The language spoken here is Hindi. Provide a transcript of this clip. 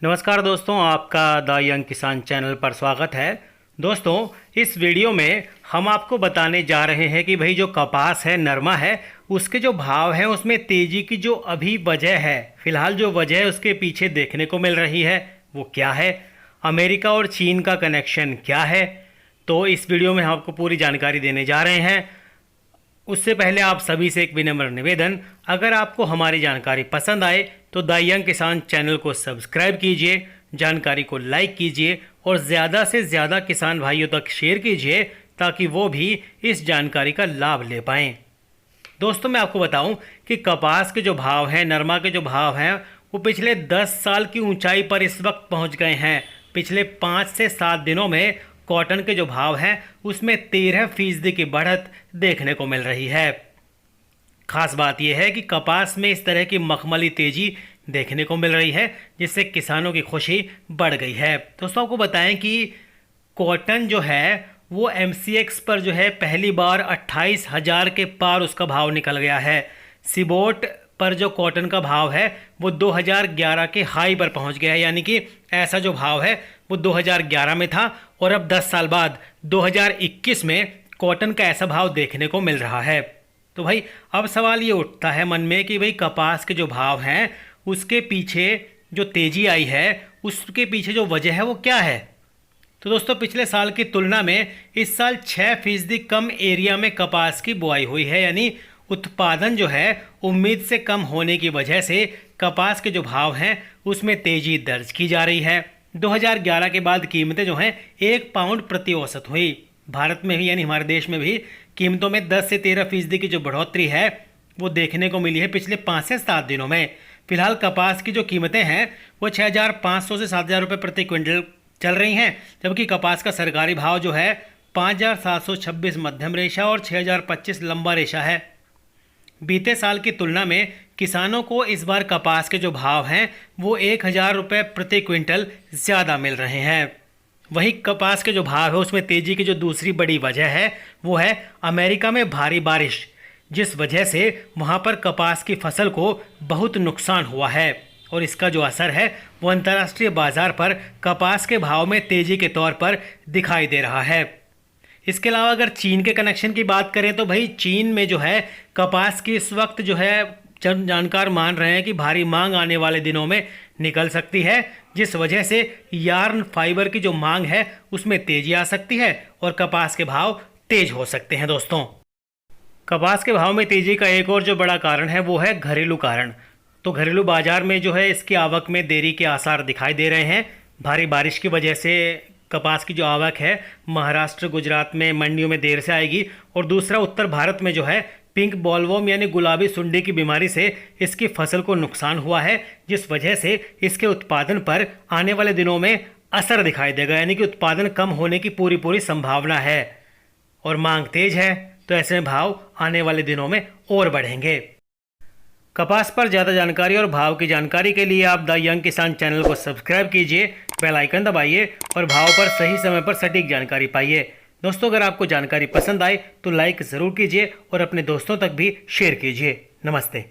नमस्कार दोस्तों, आपका द यंग किसान चैनल पर स्वागत है। दोस्तों, इस वीडियो में हम आपको बताने जा रहे हैं कि भाई जो कपास है, नरमा है, उसके जो भाव हैं उसमें तेज़ी की जो अभी वजह है, फ़िलहाल जो वजह है उसके पीछे देखने को मिल रही है वो क्या है, अमेरिका और चीन का कनेक्शन क्या है। तो इस वीडियो में हम आपको पूरी जानकारी देने जा रहे हैं। उससे पहले आप सभी से एक विनम्र निवेदन, अगर आपको हमारी जानकारी पसंद आए तो द यंग किसान चैनल को सब्सक्राइब कीजिए, जानकारी को लाइक कीजिए और ज़्यादा से ज़्यादा किसान भाइयों तक शेयर कीजिए ताकि वो भी इस जानकारी का लाभ ले पाएँ। दोस्तों, मैं आपको बताऊं कि कपास के जो भाव हैं, नरमा के जो भाव हैं, वो पिछले 10 साल की ऊंचाई पर इस वक्त पहुंच गए हैं। पिछले 5 से 7 दिनों में कॉटन के जो भाव हैं उसमें 13% की बढ़त देखने को मिल रही है। खास बात यह है कि कपास में इस तरह की मखमली तेज़ी देखने को मिल रही है जिससे किसानों की खुशी बढ़ गई है। दोस्तों, आपको बताएं कि कॉटन जो है वो MCX पर जो है पहली बार 28,000 के पार उसका भाव निकल गया है। सिबोट पर जो कॉटन का भाव है वो 2011 के हाई पर पहुंच गया है, यानी कि ऐसा जो भाव है वो 2011 में था और अब 10 साल बाद 2021 में कॉटन का ऐसा भाव देखने को मिल रहा है। तो भाई अब सवाल ये उठता है मन में कि भाई कपास के जो भाव हैं उसके पीछे जो तेज़ी आई है उसके पीछे जो वजह है वो क्या है। तो दोस्तों, पिछले साल की तुलना में इस साल 6% कम एरिया में कपास की बुआई हुई है, यानी उत्पादन जो है उम्मीद से कम होने की वजह से कपास के जो भाव हैं उसमें तेज़ी दर्ज की जा रही है। 2011 के बाद कीमतें जो हैं 1 पाउंड प्रति औसत हुई। भारत में भी यानी हमारे देश में भी कीमतों में 10 से 13% की जो बढ़ोतरी है वो देखने को मिली है पिछले 5 से 7 दिनों में। फिलहाल कपास की जो कीमतें हैं वो 6,500 से 7,000 रुपये प्रति क्विंटल चल रही हैं, जबकि कपास का सरकारी भाव जो है 5,726 मध्यम रेशा और 6,025 लंबा रेशा है। बीते साल की तुलना में किसानों को इस बार कपास के जो भाव हैं वो 1,000 रुपये प्रति क्विंटल ज़्यादा मिल रहे हैं। वहीं कपास के जो भाव है उसमें तेज़ी की जो दूसरी बड़ी वजह है वो है अमेरिका में भारी बारिश, जिस वजह से वहाँ पर कपास की फसल को बहुत नुकसान हुआ है और इसका जो असर है वो अंतर्राष्ट्रीय बाज़ार पर कपास के भाव में तेज़ी के तौर पर दिखाई दे रहा है। इसके अलावा अगर चीन के कनेक्शन की बात करें तो भाई चीन में जो है कपास की इस वक्त जो है जानकार मान रहे हैं कि भारी मांग आने वाले दिनों में निकल सकती है, जिस वजह से यार्न फाइबर की जो मांग है उसमें तेज़ी आ सकती है और कपास के भाव तेज हो सकते हैं। दोस्तों, कपास के भाव में तेज़ी का एक और जो बड़ा कारण है वो है घरेलू कारण। तो घरेलू बाजार में जो है इसकी आवक में देरी के आसार दिखाई दे रहे हैं। भारी बारिश की वजह से कपास की जो आवक है महाराष्ट्र, गुजरात में मंडियों में देर से आएगी और दूसरा उत्तर भारत में जो है पिंक बॉलवर्म यानी गुलाबी सुंडी की बीमारी से इसकी फसल को नुकसान हुआ है, जिस वजह से इसके उत्पादन पर आने वाले दिनों में असर दिखाई देगा, यानी कि उत्पादन कम होने की पूरी संभावना है और मांग तेज है, तो ऐसे में भाव आने वाले दिनों में और बढ़ेंगे। कपास पर ज़्यादा जानकारी और भाव की जानकारी के लिए आप द यंग किसान चैनल को सब्सक्राइब कीजिए, बेल आइकन दबाइए और भाव पर सही समय पर सटीक जानकारी पाइए। दोस्तों, अगर आपको जानकारी पसंद आए तो लाइक ज़रूर कीजिए और अपने दोस्तों तक भी शेयर कीजिए। नमस्ते।